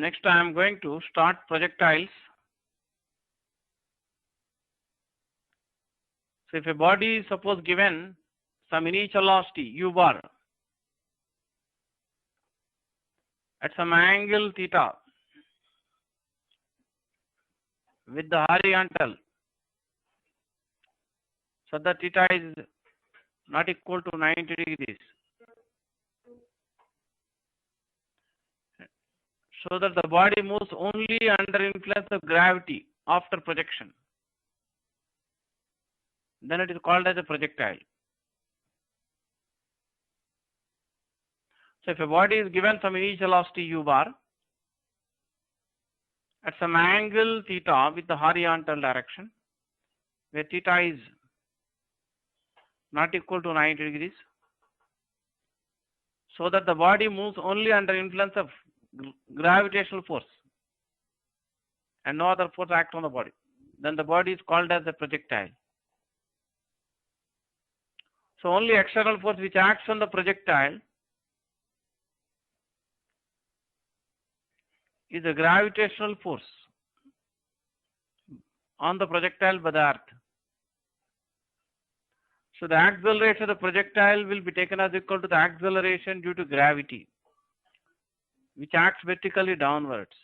Next, I am going to start projectiles. So, if a body is suppose given some initial velocity u bar at some angle theta with the horizontal, so the theta is not equal to 90 degrees, so that the body moves only under influence of gravity after projection, then it is called as a projectile. So, if a body is given some initial velocity u bar at some angle theta with the horizontal direction, where theta is not equal to 90 degrees, so that the body moves only under influence of gravitational force and no other force acts on the body, then the body is called as a projectile. So, only external force which acts on the projectile is a gravitational force on the projectile by the earth. So, the acceleration of the projectile will be taken as equal to the acceleration due to gravity, which acts vertically downwards.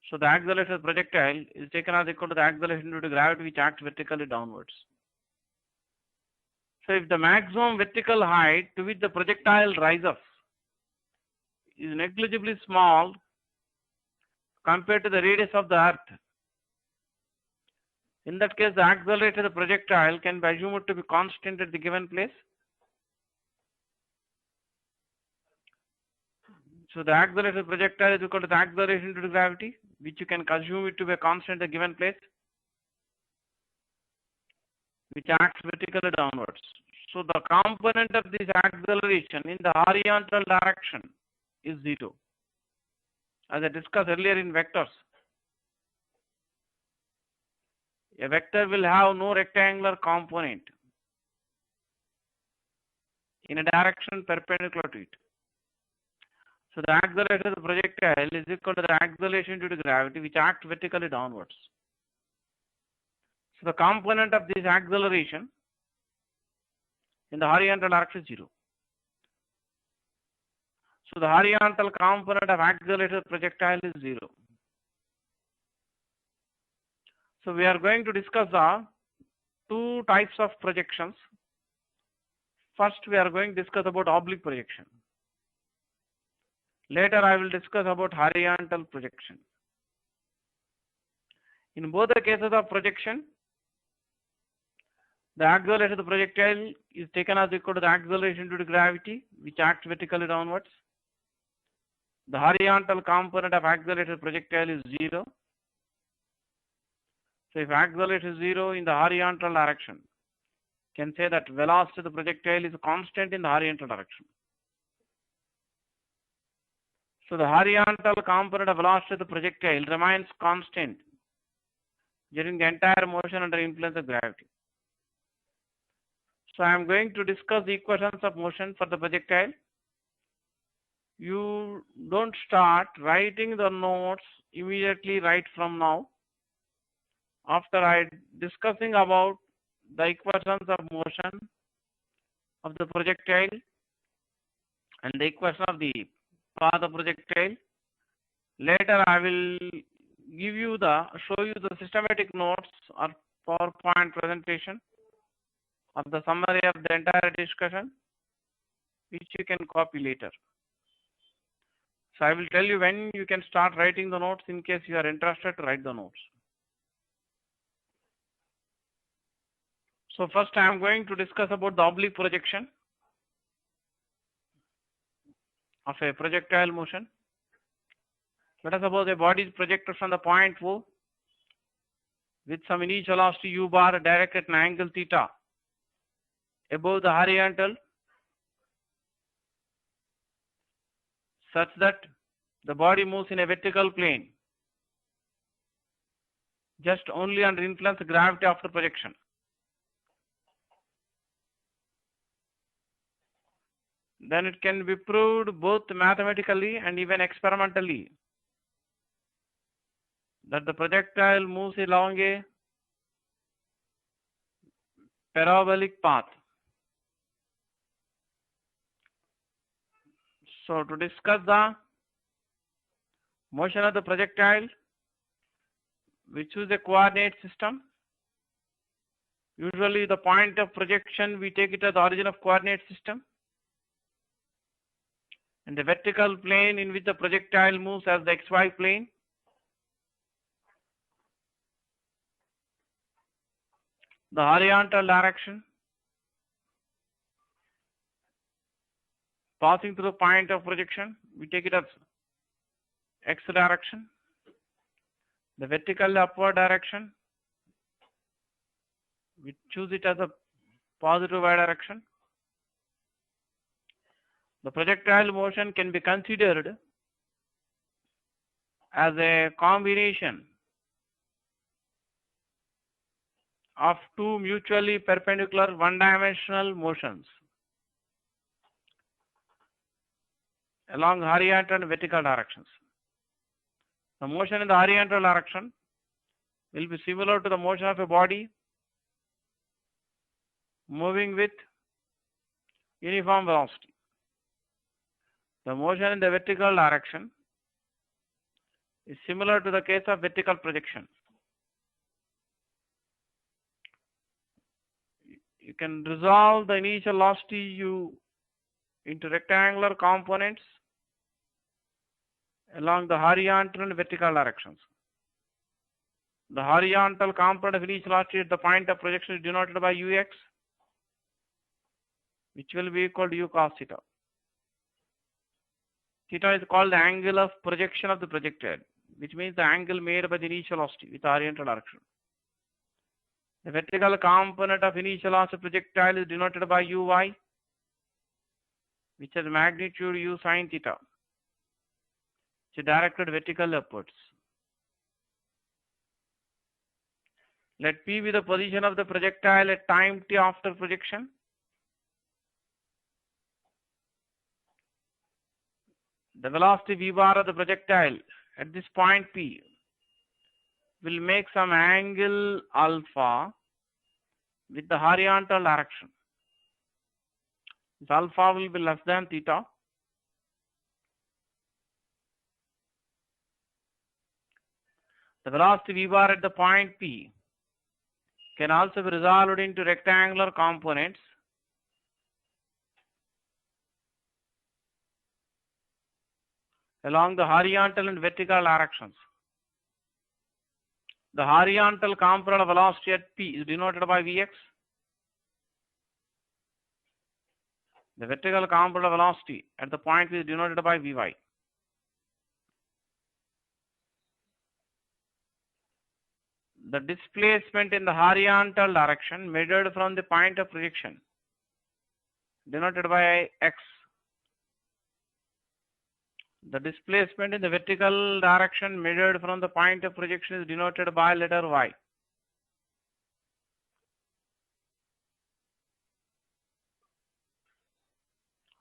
So, the acceleration of the projectile is taken as equal to the acceleration due to gravity, which acts vertically downwards. So, if the maximum vertical height to which the projectile rises is negligibly small compared to the radius of the earth, in that case the acceleration of the projectile can be assumed to be constant at the given place. So, the acceleration of the projectile is equal to the acceleration due to gravity, which you can assume it to be a constant at the given place, which acts vertically downwards. So, the component of this acceleration in the horizontal direction is 0. As I discussed earlier in vectors, a vector will have no rectangular component in a direction perpendicular to it. So, the acceleration of the projectile is equal to the acceleration due to gravity, which acts vertically downwards. So, the component of this acceleration in the horizontal direction is 0. So, the horizontal component of acceleration of the projectile is 0. So, we are going to discuss the two types of projections. First, we are going to discuss about oblique projection. Later, I will discuss about horizontal projection. In both the cases of projection, the acceleration of the projectile is taken as equal to the acceleration due to gravity, which acts vertically downwards. The horizontal component of accelerated projectile is 0. So, if acceleration is 0 in the horizontal direction, can say that velocity of the projectile is constant in the horizontal direction. So, the horizontal component of velocity of the projectile remains constant during the entire motion under influence of gravity. So, I am going to discuss the equations of motion for the projectile. You don't start writing the notes immediately right from now. After I discussing about the equations of motion of the projectile and the equation of the path of projectile, later I will show you the systematic notes or PowerPoint presentation of the summary of the entire discussion, which you can copy later. So, I will tell you when you can start writing the notes in case you are interested to write the notes. So, first I am going to discuss about the oblique projection of a projectile motion. Let us suppose a body is projected from the point O with some initial velocity u bar directed at an angle theta above the horizontal, such that the body moves in a vertical plane just only under influence of gravity after projection. then it can be proved both mathematically and even experimentally that the projectile moves along a parabolic path. So to discuss the motion of the projectile, we choose a coordinate system. Usually the point of projection, we take it as the origin of coordinate system. And the vertical plane in which the projectile moves as the XY plane. The horizontal direction passing through the point of projection, we take it as X direction. The vertical upward direction, we choose it as a positive Y direction. The projectile motion can be considered as a combination of two mutually perpendicular one-dimensional motions along horizontal and vertical directions. The motion in the horizontal direction will be similar to the motion of a body moving with uniform velocity. The motion in the vertical direction is similar to the case of vertical projection. You can resolve the initial velocity u into rectangular components along the horizontal and vertical directions. The horizontal component of initial velocity at the point of projection is denoted by ux, which will be equal to u cos theta. Theta is called the angle of projection of the projectile, which means the angle made by the initial velocity with horizontal direction. The vertical component of initial velocity projectile is denoted by uy, which has magnitude u sin theta, which is directed vertically upwards. Let P be the position of the projectile at time t after projection. The velocity v bar of the projectile at this point P will make some angle alpha with the horizontal direction. This alpha will be less than theta. The velocity v bar at the point P can also be resolved into rectangular components along the horizontal and vertical directions. The horizontal component of velocity at P is denoted by Vx. The vertical component of velocity at the point P is denoted by Vy. The displacement in the horizontal direction measured from the point of projection denoted by x. The displacement in the vertical direction measured from the point of projection is denoted by letter y.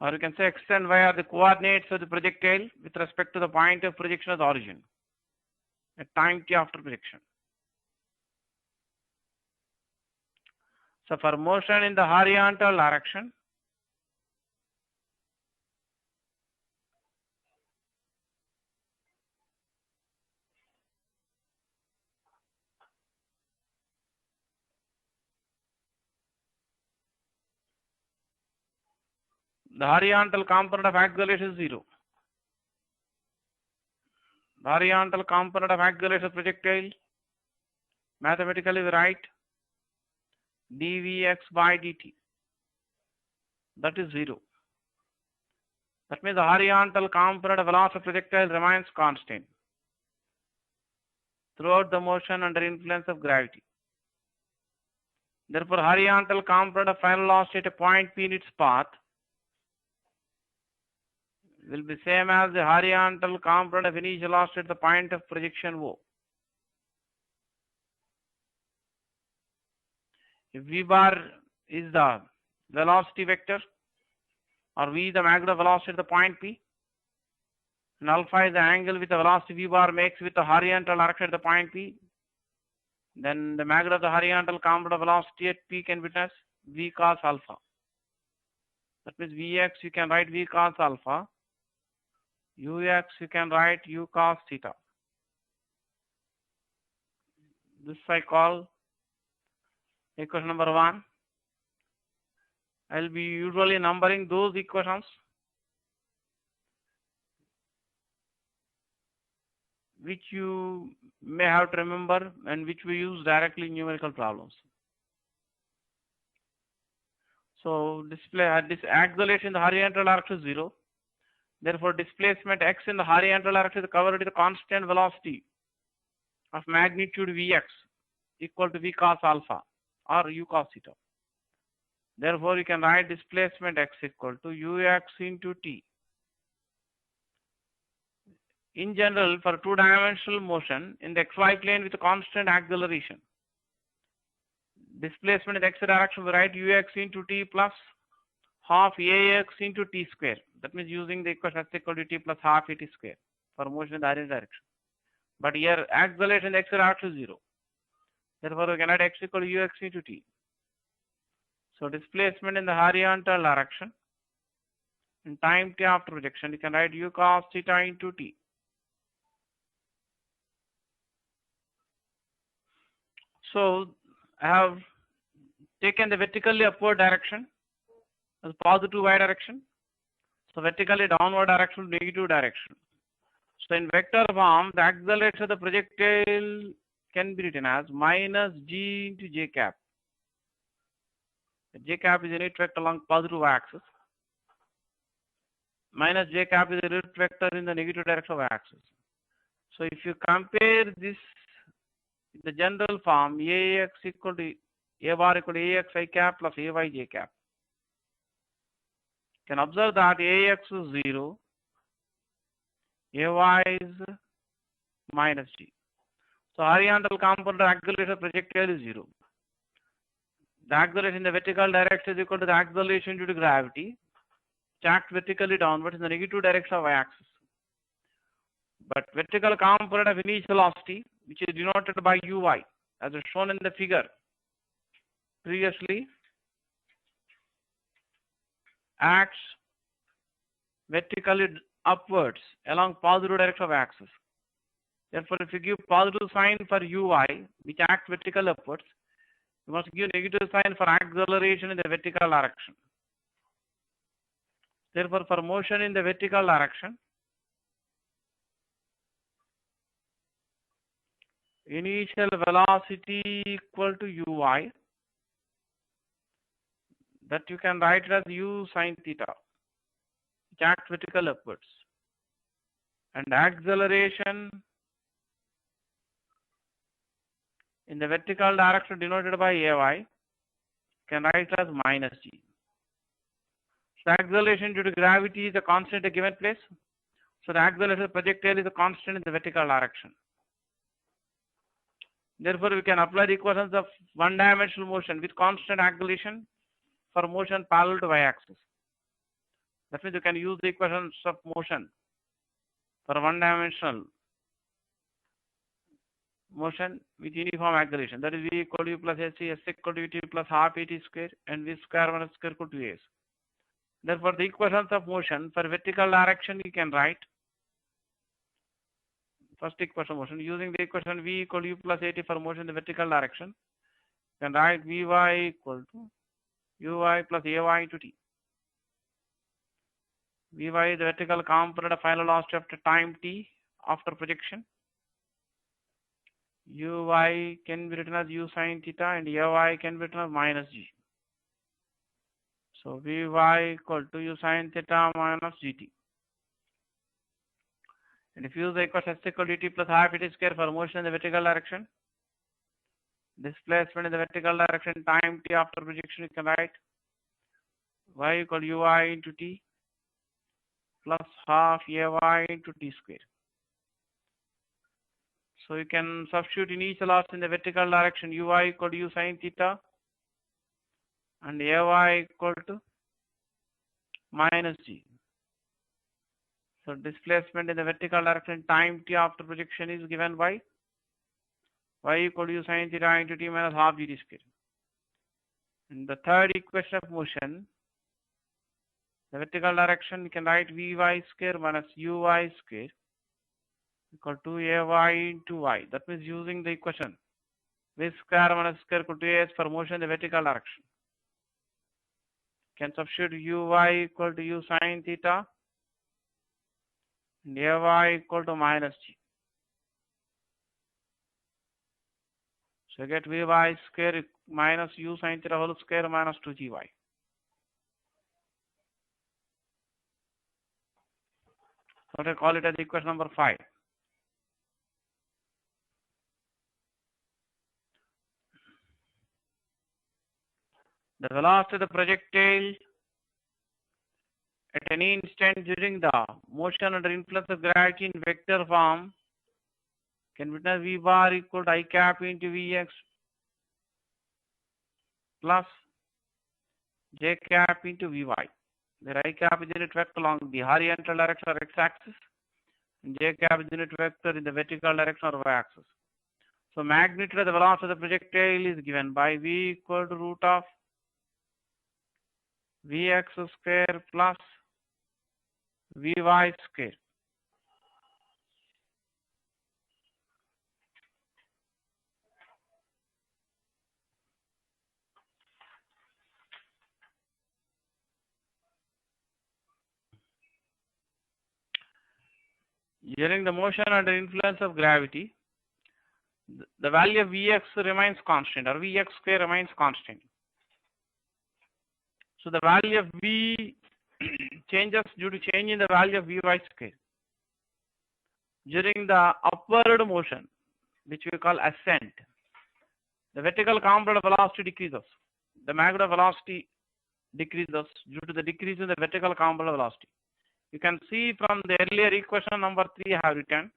Or you can say x and y are the coordinates of the projectile with respect to the point of projection of the origin at time t after projection. So for motion in the horizontal direction, the horizontal component of acceleration is 0. The horizontal component of acceleration of projectile, mathematically we write dvx by dt. That is 0. That means the horizontal component of velocity of projectile remains constant throughout the motion under influence of gravity. Therefore, horizontal component of final velocity at a point P in its path will be same as the horizontal component of initial velocity at the point of projection O. If v bar is the velocity vector, or V the magnitude velocity at the point P, and alpha is the angle with the velocity V bar makes with the horizontal direction at the point P. Then the magnitude of the horizontal component of velocity at P can be written as V cos alpha. That means Vx you can write V cos alpha, Ux you can write U cos theta. This I call equation number 1. I will be usually numbering those equations which you may have to remember and which we use directly in numerical problems. So display this acceleration in the horizontal direction is 0. Therefore, displacement x in the horizontal direction is covered with a constant velocity of magnitude Vx equal to V cos alpha or U cos theta. Therefore, you can write displacement x equal to Ux into T. In general, for two-dimensional motion in the xy plane with a constant acceleration, displacement in the x direction we write Ux into T plus half Ax into T square. That means using the equation x equal to T plus half AT square for motion in the horizontal direction. But here acceleration in the x direction is 0. Therefore, we can write x equal to Ux into T. So displacement in the horizontal direction in time t after projection, you can write U cos theta into T. So I have taken the vertically upward direction as positive y direction. So vertically downward direction, negative direction. So in vector form, the acceleration of the projectile can be written as minus g into j cap. J cap is a unit vector along positive y-axis. Minus j cap is a unit vector in the negative direction of y-axis. So if you compare this in the general form, Ax equal to A bar equal to Ax I cap plus Ay j cap. You can observe that Ax is 0, Ay is minus g. So horizontal component acceleration projectile is 0. The acceleration in the vertical direction is equal to the acceleration due to gravity, which acts vertically downwards in the negative direction of y-axis. But vertical component of initial velocity, which is denoted by Uy, as shown in the figure previously, acts vertically upwards along positive direction of axis. Therefore, if you give positive sign for Uy, which acts vertical upwards, you must give negative sign for acceleration in the vertical direction. Therefore, for motion in the vertical direction, initial velocity equal to Uy, that you can write as U sin theta, which acts vertical upwards. And acceleration in the vertical direction denoted by Ay, can write as minus g. So acceleration due to gravity is a constant at a given place. So the acceleration of the projectile is a constant in the vertical direction. Therefore, we can apply the equations of one-dimensional motion with constant acceleration for motion parallel to y-axis. That means you can use the equations of motion for one-dimensional motion with uniform acceleration. That is V equal to U plus SC, S equal to T plus half AT square, and V square minus square equal to S. Therefore, the equations of motion for vertical direction you can write. First equation of motion using the equation V equal to U plus AT for motion in the vertical direction. You can write Vy equal to Uy plus Ay into T. Vy is the vertical component of final velocity after time t after projection. Uy can be written as U sin theta and Ay can be written as minus g. So Vy equal to U sin theta minus gt. And if you use the equation S equal to T plus half AT square for motion in the vertical direction, displacement in the vertical direction time t after projection, you can write y equal to Uy into T plus half Ay into T square. So you can substitute initial velocity in the vertical direction Uy equal to U sin theta and Ay equal to minus g. So displacement in the vertical direction time t after projection is given by y equal to u sin theta into t minus half gt square. In the third equation of motion, the vertical direction, you can write vy square minus uy square equal to ay into y. That means using the equation v square minus square equal to as for motion in the vertical direction. You can substitute uy equal to u sin theta and ay equal to minus g. So you get vy square minus u sin theta whole square minus 2gy. So I call it as equation number 5. The velocity of the projectile at any instant during the motion under influence of gravity in vector form can be written as v bar equal to I cap into vx plus j cap into vy. Where I cap is unit vector along the horizontal direction or x-axis, and j cap is unit vector in the vertical direction or y-axis. So magnitude of the velocity of the projectile is given by v equal to root of vx square plus vy square. During the motion under influence of gravity, the value of vx remains constant or vx square remains constant. So the value of v changes due to change in the value of vy square. During the upward motion, which we call ascent, the vertical component of velocity decreases. The magnitude of velocity decreases due to the decrease in the vertical component of velocity. You can see from the earlier equation number 3 I have written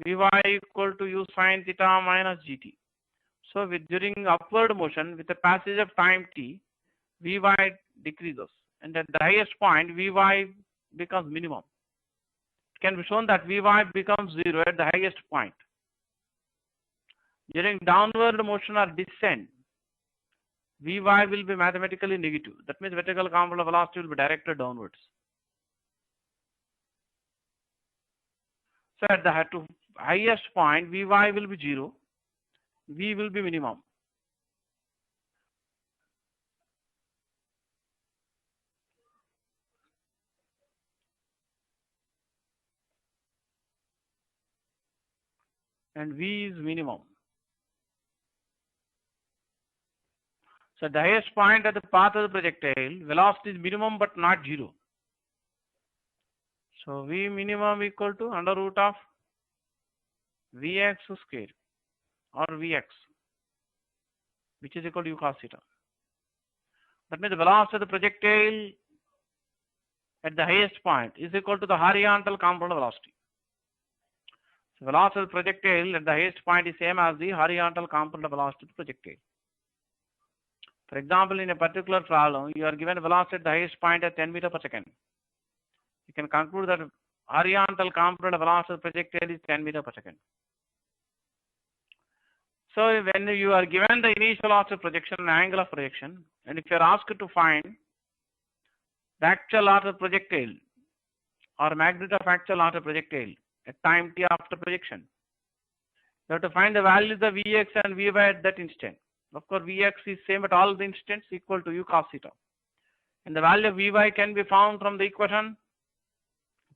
vy equal to u sin theta minus gt. So during upward motion with the passage of time t, vy decreases, and at the highest point vy becomes minimum. It can be shown that vy becomes 0 at the highest point. During downward motion or descent, vy will be mathematically negative. That means vertical component of velocity will be directed downwards. So at the highest point, vy will be 0, v will be minimum. And v is minimum. So at the highest point at the path of the projectile, velocity is minimum but not 0. So v minimum equal to under root of vx square or vx, which is equal to u cos theta. That means the velocity of the projectile at the highest point is equal to the horizontal component of velocity. So velocity of the projectile at the highest point is same as the horizontal component of velocity of the projectile. For example, in a particular problem, you are given velocity at the highest point at 10 meters per second. You can conclude that horizontal component of velocity of the projectile is 10 meters per second. So when you are given the initial velocity of projection and angle of projection, and if you are asked to find the actual velocity of projectile or magnitude of actual velocity of projectile at time t after projection, you have to find the values of vx and vy at that instant. Of course, vx is same at all the instants equal to u cos theta. And the value of vy can be found from the equation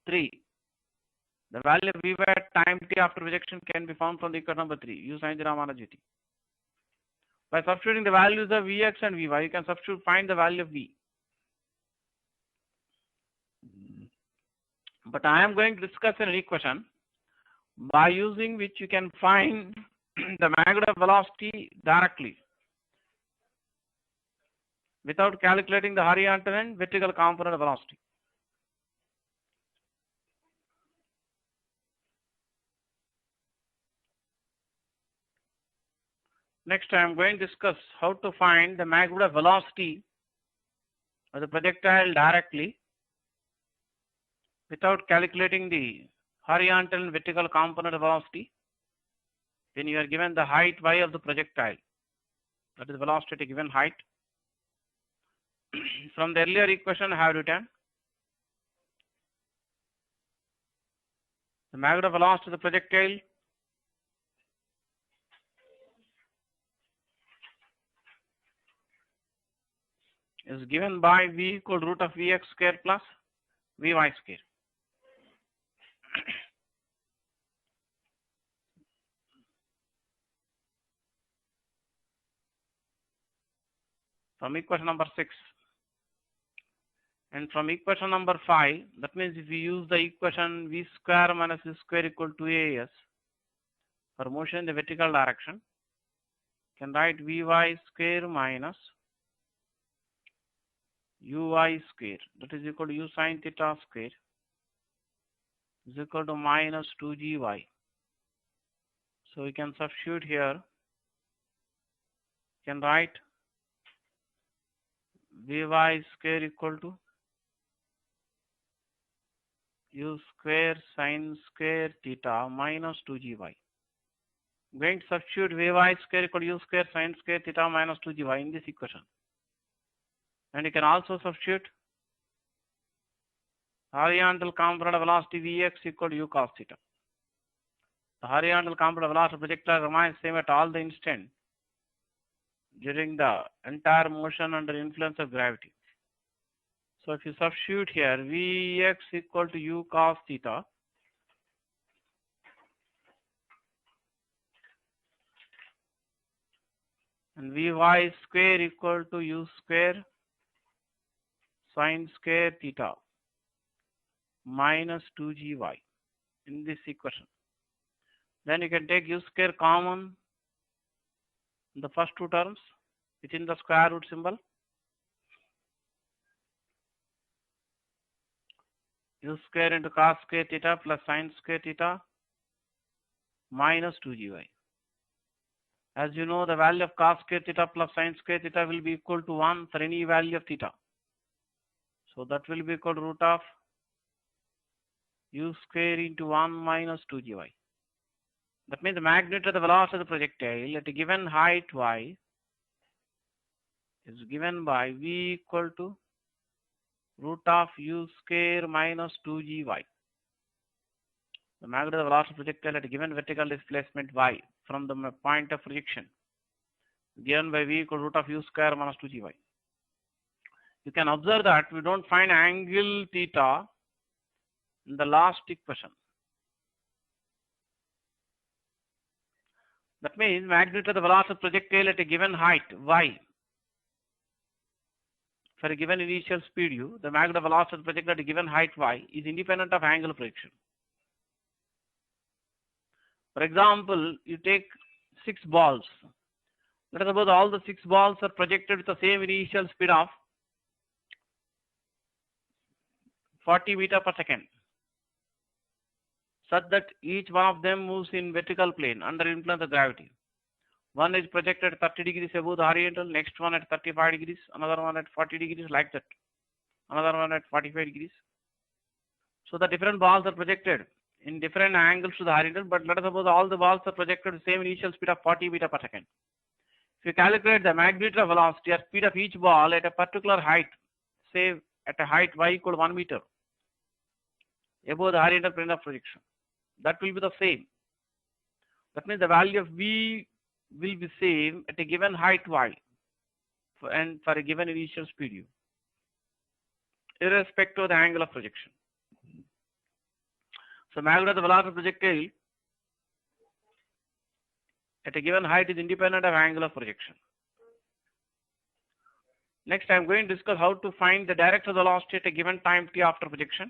3. The value of vy at time t after projection can be found from the equation number 3, u sin theta minus gt. By substituting the values of vx and vy, you can find the value of v. But I am going to discuss an equation by using which you can find the magnitude of velocity directly without calculating the horizontal and vertical component of velocity. Next, I am going to discuss how to find the magnitude of velocity by the projectile directly without calculating the horizontal and vertical component velocity, when you are given the height y of the projectile, that is velocity at a given height. From the earlier equation I have written the magnitude of velocity of the projectile is given by v equal root of vx square plus vy square. From equation number 6. And from equation number 5, that means if we use the equation v square minus v square equal to as for motion in the vertical direction, can write vy square minus uy square, that is equal to u sin theta square is equal to minus 2gy. So we can substitute here, can write vy square equal to u square sin square theta minus 2gy. Going to substitute vy square equal to u square sin square theta minus 2gy in this equation. And you can also substitute horizontal component of velocity vx equal to u cos theta. The horizontal component of velocity of projectile remains same at all the instant during the entire motion under influence of gravity. So if you substitute here vx equal to u cos theta, and vy square equal to u square sin square theta minus 2gy in this equation. Then you can take u square common in the first two terms within the square root symbol. U square into cos square theta plus sin square theta minus 2gy. As you know, the value of cos square theta plus sin square theta will be equal to 1 for any value of theta. So that will be equal to root of u square into 1 minus 2gy. That means the magnitude of the velocity of the projectile at a given height y is given by v equal to root of u square minus 2gy. The magnitude of the velocity of the projectile at a given vertical displacement y from the point of projection given by v equal to root of u square minus 2gy. You can observe that we don't find angle theta in the last equation. That means magnitude of the velocity of projectile at a given height y for a given initial speed u, the magnitude of velocity of the projectile at a given height y is independent of angle of projection. For example, you take 6 balls. Let us suppose all the 6 balls are projected with the same initial speed of 40 meters per second, such that each one of them moves in vertical plane under influence of gravity. One is projected 30 degrees above the horizontal, next one at 35 degrees, another one at 40 degrees, like that, another one at 45 degrees. So the different balls are projected in different angles to the horizontal, but let us suppose all the balls are projected with the same initial speed of 40 meters per second. If you calculate the magnitude of velocity or speed of each ball at a particular height, say at a height y equal to 1 meter above the horizontal plane of projection, that will be the same. That means the value of v will be same at a given height y and for a given initial speed u, irrespective of the angle of projection. So magnitude of the velocity of projectile at a given height is independent of angle of projection. Next, I am going to discuss how to find the direction of the velocity at a given time t after projection.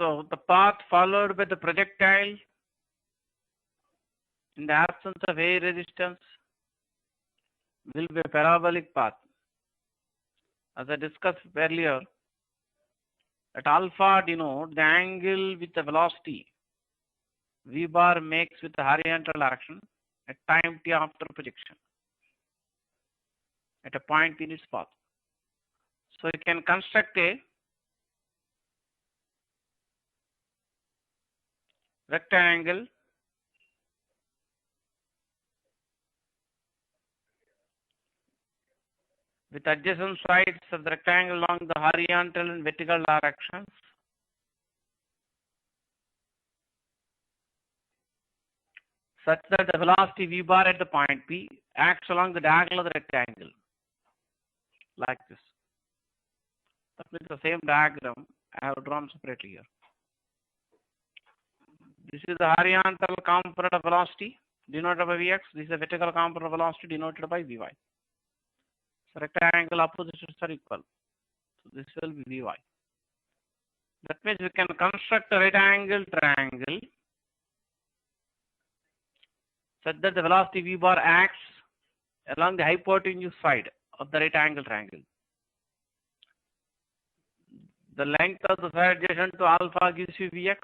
So the path followed by the projectile in the absence of air resistance will be a parabolic path. As I discussed earlier, At alpha denote the angle with the velocity v bar makes with the horizontal direction at time t after projection at a point in its path. So you can construct a rectangle with adjacent sides of the rectangle along the horizontal and vertical directions such that the velocity v bar at the point P acts along the diagonal of the rectangle like this. That means the same diagram I have drawn separately here. This is the horizontal component of velocity denoted by Vx. This is the vertical component of velocity denoted by Vy. So rectangle opposites are equal. So this will be Vy. That means we can construct a right angle triangle such that the velocity v bar acts along the hypotenuse side of the right angle triangle. The length of the side adjacent to alpha gives you Vx.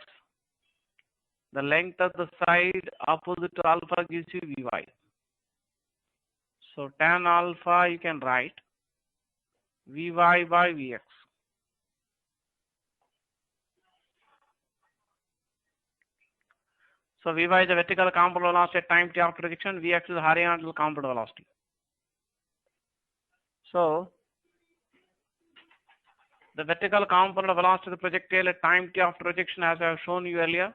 The length of the side opposite to alpha gives you Vy. So tan alpha you can write Vy by Vx. So Vy is the vertical component velocity at time t after projection. Vx is the horizontal component velocity. So the vertical component velocity of the projectile at time t after projection, as I have shown you earlier,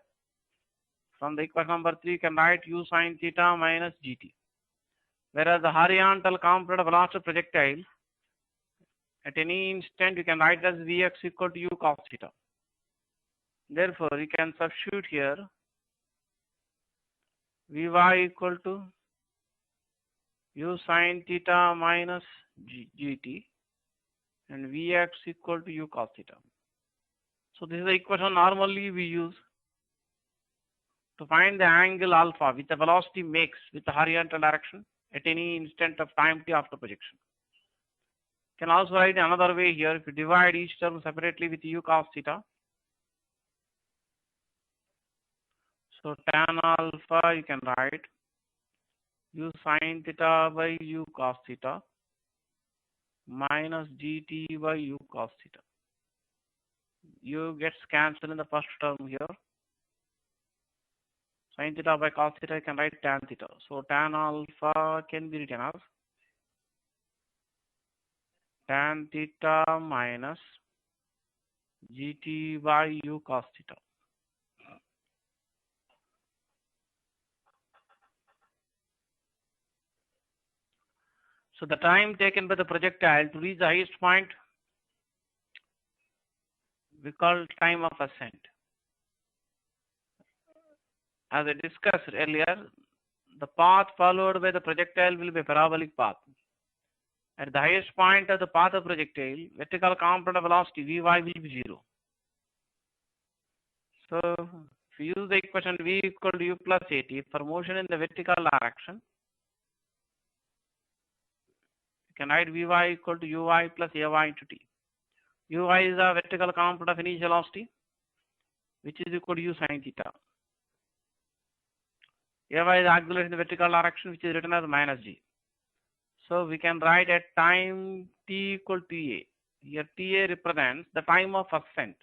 from the equation number 3, you can write u sin theta minus gt. Whereas the horizontal component velocity of projectile at any instant you can write as Vx equal to u cos theta. Therefore, you can substitute here Vy equal to u sin theta minus gt and Vx equal to u cos theta. So this is the equation normally we use to find the angle alpha with the velocity makes with the horizontal direction at any instant of time t after projection. You can also write another way here. If you divide each term separately with u cos theta, so tan alpha you can write u sin theta by u cos theta minus gt by u cos theta. U gets cancelled in the first term here. Sin theta by cos theta you can write tan theta. So tan alpha can be written as tan theta minus gt by u cos theta. So the time taken by the projectile to reach the highest point we call time of ascent. As I discussed earlier, the path followed by the projectile will be a parabolic path. At the highest point of the path of projectile, vertical component of velocity Vy will be 0. So if you use the equation V equal to u plus at for motion in the vertical direction, you can write Vy equal to uy plus ay into t. Uy is the vertical component of initial velocity, which is equal to u sin theta. Ay is acceleration in the vertical direction, which is written as minus g. So we can write at time t equal to a. Here ta represents the time of ascent,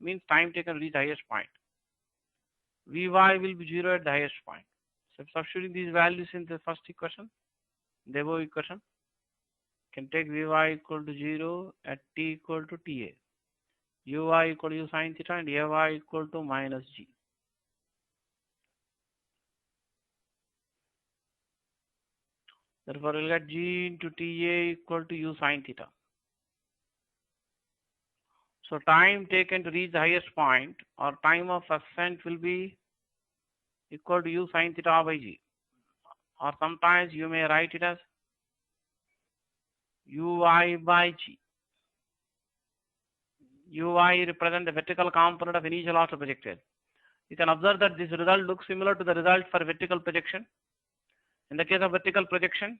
means time taken to reach the highest point. Vy will be 0 at the highest point. So substituting these values in the first equation, the above equation, can take Vy equal to 0 at t equal to ta. Uy equal to u sin theta and ay equal to minus g. Therefore, we'll get g into ta equal to u sin theta. So time taken to reach the highest point or time of ascent will be equal to u sin theta by g. Or sometimes you may write it as uy by g. Uy represents the vertical component of initial velocity projectile. You can observe that this result looks similar to the result for vertical projection. In the case of vertical projection,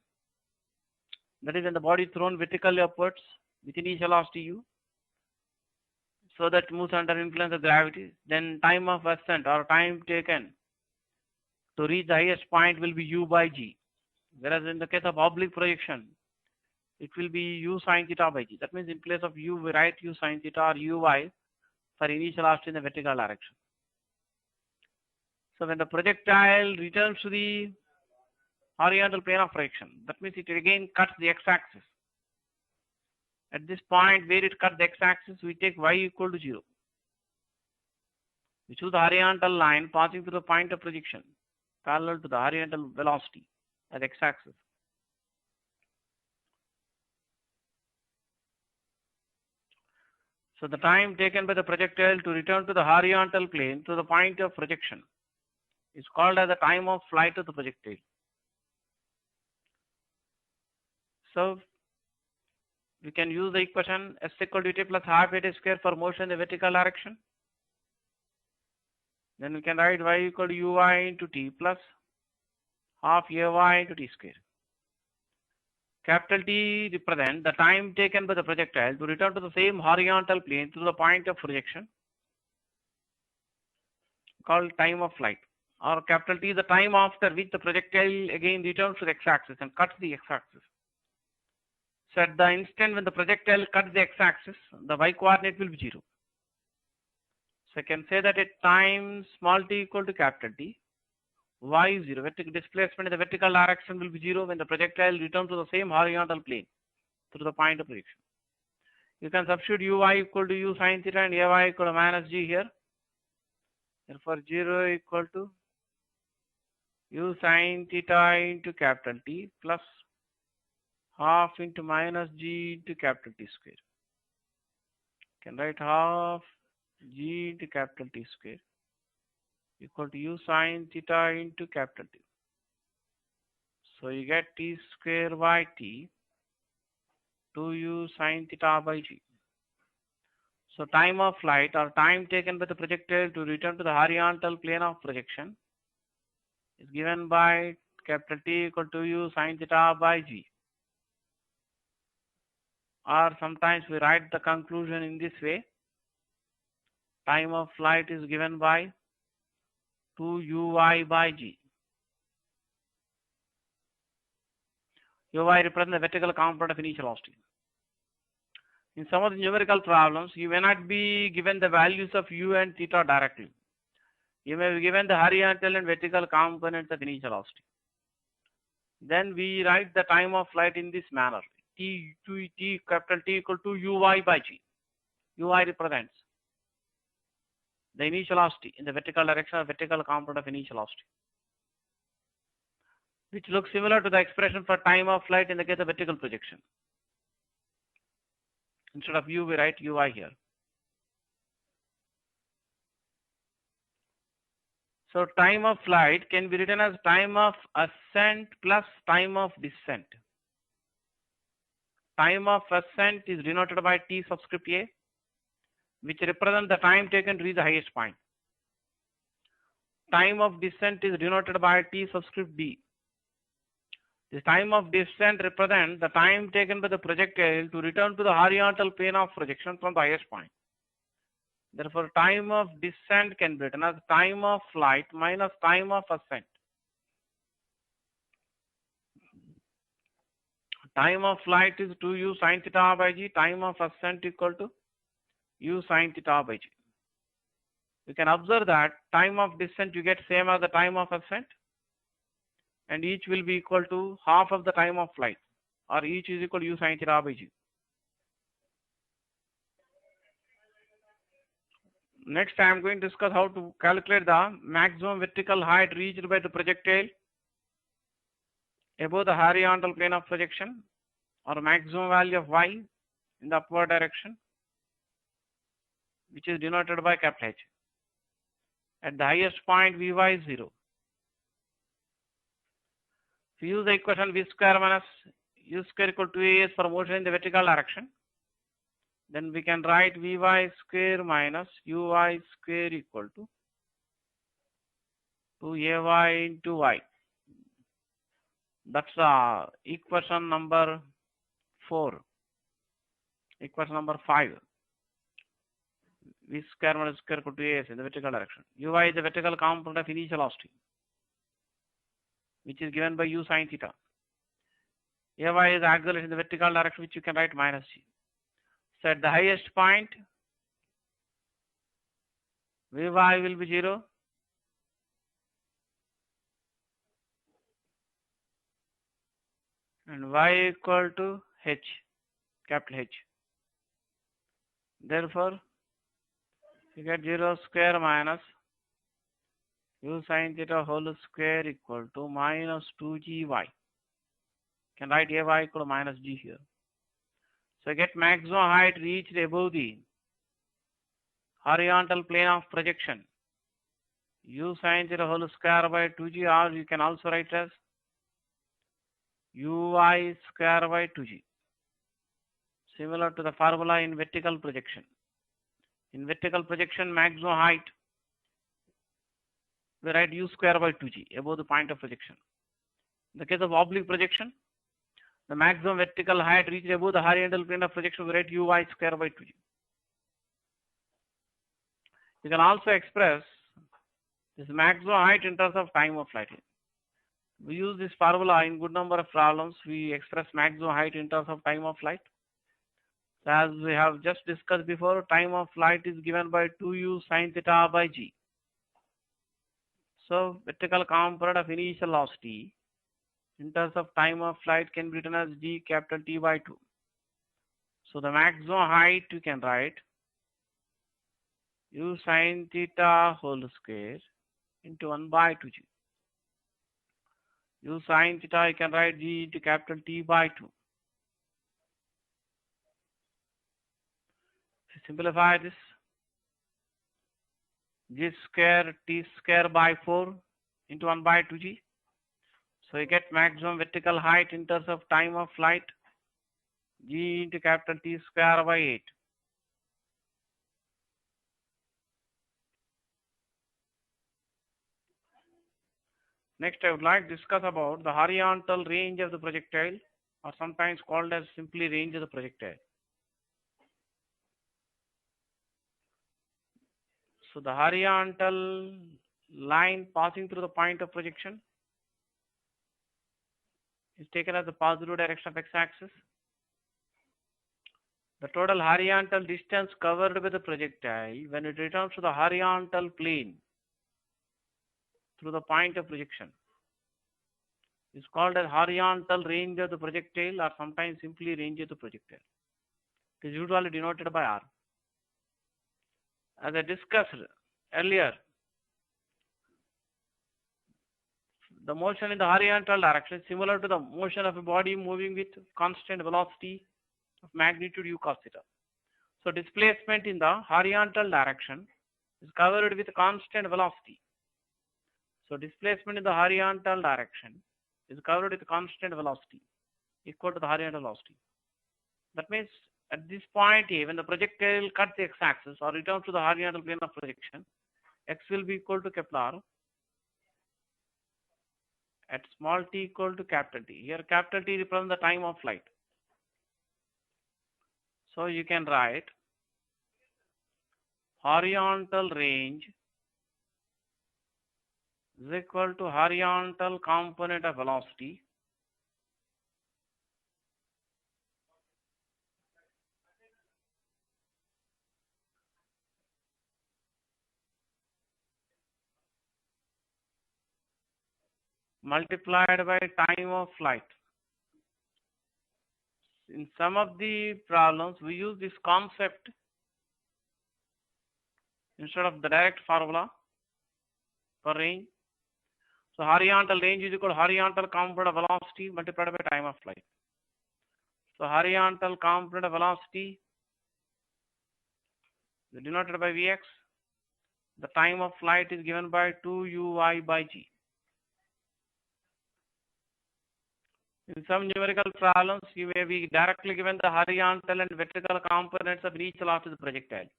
that is when the body is thrown vertically upwards with initial velocity u. so that moves under influence of gravity, then time of ascent or time taken to reach the highest point will be u by g. Whereas in the case of oblique projection, it will be u sine theta by g. That means in place of u, we write u sine theta or uy for initial velocity in the vertical direction. So when the projectile returns to the horizontal plane of projection, that means it again cuts the x-axis. At this point where it cuts the x-axis, we take y equal to 0. We choose the horizontal line passing through the point of projection parallel to the horizontal velocity as x-axis. So the time taken by the projectile to return to the horizontal plane to the point of projection is called as the time of flight of the projectile. So we can use the equation s equal to t plus half at square for motion in the vertical direction. Then we can write y equal to uy into t plus half ay into t square. Capital T represents the time taken by the projectile to return to the same horizontal plane to the point of projection, called time of flight. Or capital T is the time after which the projectile again returns to the x-axis and cuts the x-axis. So at the instant when the projectile cuts the x-axis, the y-coordinate will be 0. So I can say that at time small t equal to capital T, y is 0. Vertical displacement in the vertical direction will be 0 when the projectile returns to the same horizontal plane through the point of projection. You can substitute uy equal to u sine theta and ay equal to minus g here. Therefore 0 equal to u sine theta into capital T plus half into minus g into capital T square. You can write half g into capital T square equal to u sine theta into capital T. So you get t square by t 2u sine theta by g. So time of flight or time taken by the projectile to return to the horizontal plane of projection is given by capital T equal to u sine theta by g. Or sometimes we write the conclusion in this way. Time of flight is given by 2uy by g. uy represents the vertical component of initial velocity. In some of the numerical problems, you may not be given the values of u and theta directly. You may be given the horizontal and vertical components of initial velocity. Then we write the time of flight in this manner. Capital T equal to uy by g. uy represents the initial velocity in the vertical direction of vertical component of initial velocity, which looks similar to the expression for time of flight in the case of vertical projection. Instead of u, we write ui here. So time of flight can be written as time of ascent plus time of descent. Time of ascent is denoted by t subscript a, which represents the time taken to reach the highest point. Time of descent is denoted by t subscript d. The time of descent represents the time taken by the projectile to return to the horizontal plane of projection from the highest point. Therefore, time of descent can be written as time of flight minus time of ascent. Time of flight is 2u sine theta by g. Time of ascent equal to u sine theta by g. You can observe that time of descent you get same as the time of ascent, and each will be equal to half of the time of flight, or each is equal to u sine theta by g. Next, I am going to discuss how to calculate the maximum vertical height reached by the projectile above the horizontal plane of projection, or maximum value of y in the upward direction, which is denoted by capital H. At the highest point, Vy is 0. If you use the equation v square minus u square equal to as for motion in the vertical direction, then we can write Vy square minus uy square equal to 2ay into y. That's equation number 4. Equation number 5. v square minus square equal to as in the vertical direction. Uy is the vertical component of initial velocity, which is given by u sine theta. Ay is acceleration in the vertical direction, which you can write minus g. So at the highest point, Vy will be 0. And y equal to h, capital H. Therefore, you get 0 square minus u sine theta whole square equal to minus 2gy. Can write Ay equal to minus g here. So you get maximum height reached above the horizontal plane of projection. U sine theta whole square by 2g, or you can also write as uy square by 2g. Similar to the formula in vertical projection. In vertical projection, maximum height, we write u square by 2g above the point of projection. In the case of oblique projection, the maximum vertical height reached above the horizontal plane of projection, we write uy square by 2g. You can also express this maximum height in terms of time of flight. We use this formula in good number of problems. We express maximum height in terms of time of flight. So as we have just discussed before, time of flight is given by 2u sine theta by g. So vertical component of initial velocity in terms of time of flight can be written as g capital T by 2. So the maximum height you can write u sine theta whole square into 1 by 2g. U sine theta you can write g into capital T by 2. To simplify this, g square T square by 4 into 1 by 2g. So you get maximum vertical height in terms of time of flight, g into capital T square by 8. Next, I would like to discuss about the horizontal range of the projectile, or sometimes called as simply range of the projectile. So the horizontal line passing through the point of projection is taken as the positive direction of x-axis. The total horizontal distance covered by the projectile when it returns to the horizontal plane through the point of projection is called as horizontal range of the projectile, or sometimes simply range of the projectile. It is usually denoted by R. As I discussed earlier, the motion in the horizontal direction is similar to the motion of a body moving with constant velocity of magnitude u cos theta. So displacement in the horizontal direction is covered with constant velocity. So displacement in the horizontal direction is covered with constant velocity equal to the horizontal velocity. That means at this point A, when the projectile cuts the x-axis or returns to the horizontal plane of projection, x will be equal to capital R at small t equal to capital T. Here capital T represents the time of flight. So you can write horizontal range is equal to horizontal component of velocity multiplied by time of flight. In some of the problems, we use this concept instead of the direct formula for range. So horizontal range is equal to horizontal component of velocity multiplied by time of flight. So horizontal component of velocity is denoted by Vx. The time of flight is given by 2uy by g. In some numerical problems, you may be directly given the horizontal and vertical components of each velocity of the projectile.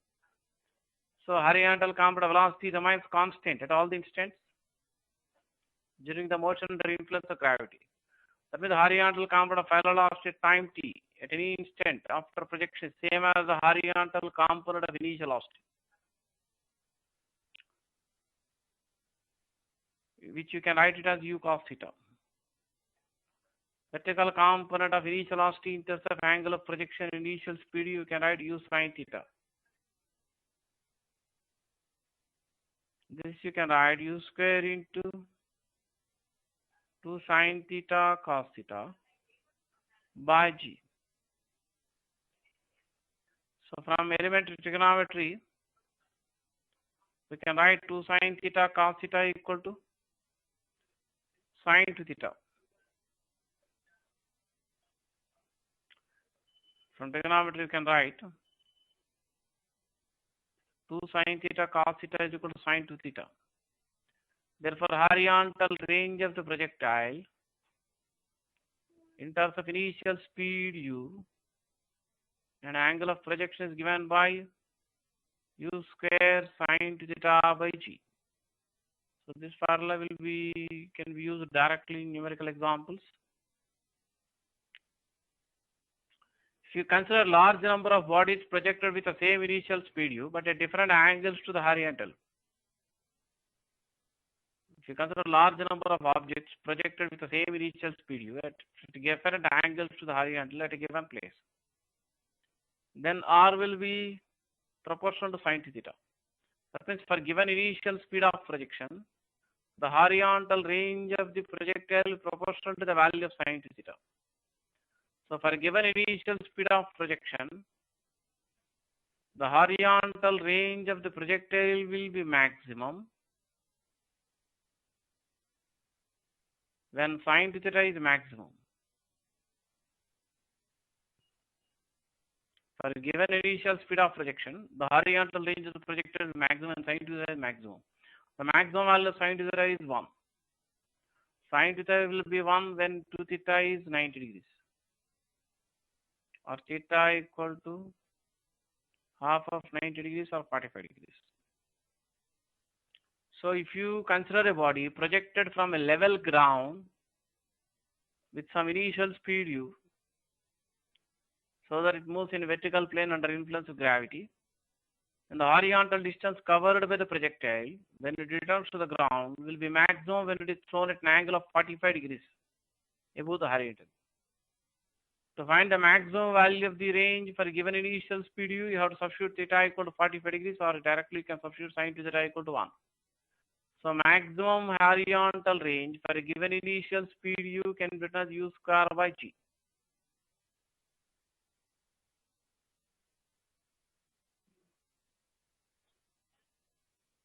So horizontal component of velocity remains constant at all the instants during the motion under influence of gravity. That means the horizontal component of final velocity at time t at any instant after projection is same as the horizontal component of initial velocity. which you can write it as u cos theta. Vertical component of initial velocity intercept angle of projection initial speed, you can write u sin theta. This you can write u square into 2 sin theta cos theta by g. So from elementary trigonometry, we can write 2 sin theta cos theta equal to sin 2 theta. From trigonometry, you can write 2 sin theta cos theta is equal to sin 2 theta. Therefore, horizontal range of the projectile in terms of initial speed u and angle of projection is given by u square sin 2 theta by g. So this formula can be used directly in numerical examples. If you consider large number of bodies projected with the same initial speed u but at different angles to the horizontal. If you consider large number of objects projected with the same initial speed u at different angles to the horizontal at a given place, then r will be proportional to sin theta. That means for given initial speed of projection, the horizontal range of the projectile is proportional to the value of sin theta. So for given initial speed of projection, the horizontal range of the projectile will be maximum when sin theta is maximum. For given initial speed of projection, the horizontal range of the projectile is maximum and sin theta is maximum. The maximum value of sin theta is 1. Sin theta will be 1 when 2 theta is 90 degrees. Or theta equal to half of 90 degrees or 45 degrees. So if you consider a body projected from a level ground with some initial speed u, so that it moves in a vertical plane under influence of gravity, and the horizontal distance covered by the projectile when it returns to the ground will be maximum when it is thrown at an angle of 45 degrees above the horizontal. To find the maximum value of the range for a given initial speed u, you have to substitute theta equal to 45 degrees, or directly you can substitute sin theta equal to 1. So maximum horizontal range for a given initial speed u can be written as u square by g.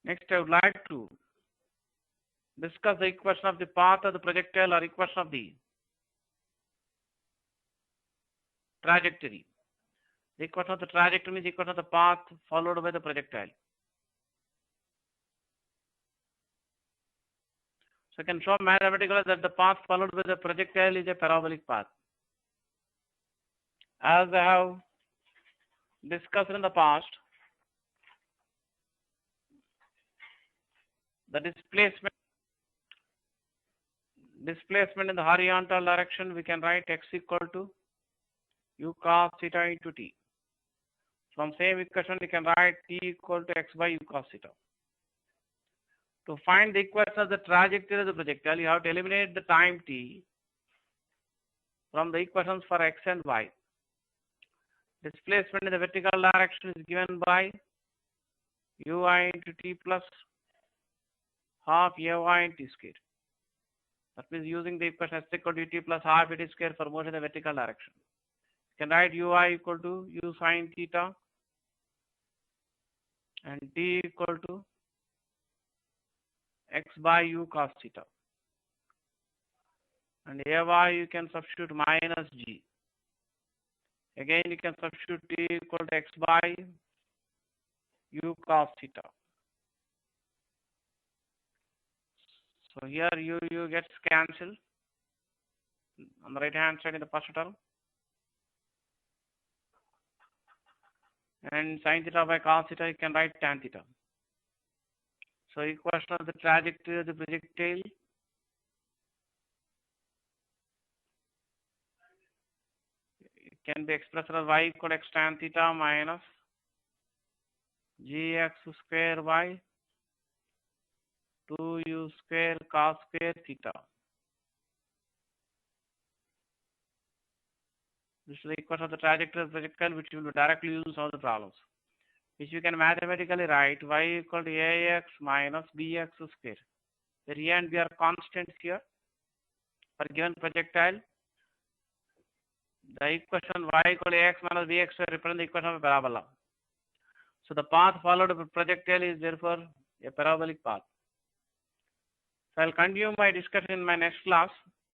Next, I would like to discuss the equation of the path of the projectile or equation of the trajectory. The equation of the trajectory is the equation of the path followed by the projectile. So I can show mathematically that the path followed by the projectile is a parabolic path. As I have discussed in the past, the displacement in the horizontal direction, we can write x equal to u cos theta into t. From same equation, we can write t equal to x by u cos theta. To find the equation of the trajectory of the projectile, you have to eliminate the time t from the equations for x and y. Displacement in the vertical direction is given by ui into t plus half ay into t square. That means using the equation s equal to t plus half t square for motion in the vertical direction. You can write ui equal to u sin theta and t equal to x by u cos theta. And ay you can substitute minus g. Again you can substitute t equal to x by u cos theta. So here u gets cancelled on the right hand side in the first term. And sin theta by cos theta you can write tan theta. So equation of the trajectory of the projectile can be expressed as y equal to x tan theta minus gx square by 2u square cos square theta. This is the equation of the trajectory of the projectile, which will be directly used in all the problems, which we can mathematically write y equal to ax minus bx square, where a and b are constants here for given projectile. The equation y equal to ax minus bx square represents the equation of a parabola. So the path followed by projectile is therefore a parabolic path. So I'll continue my discussion in my next class.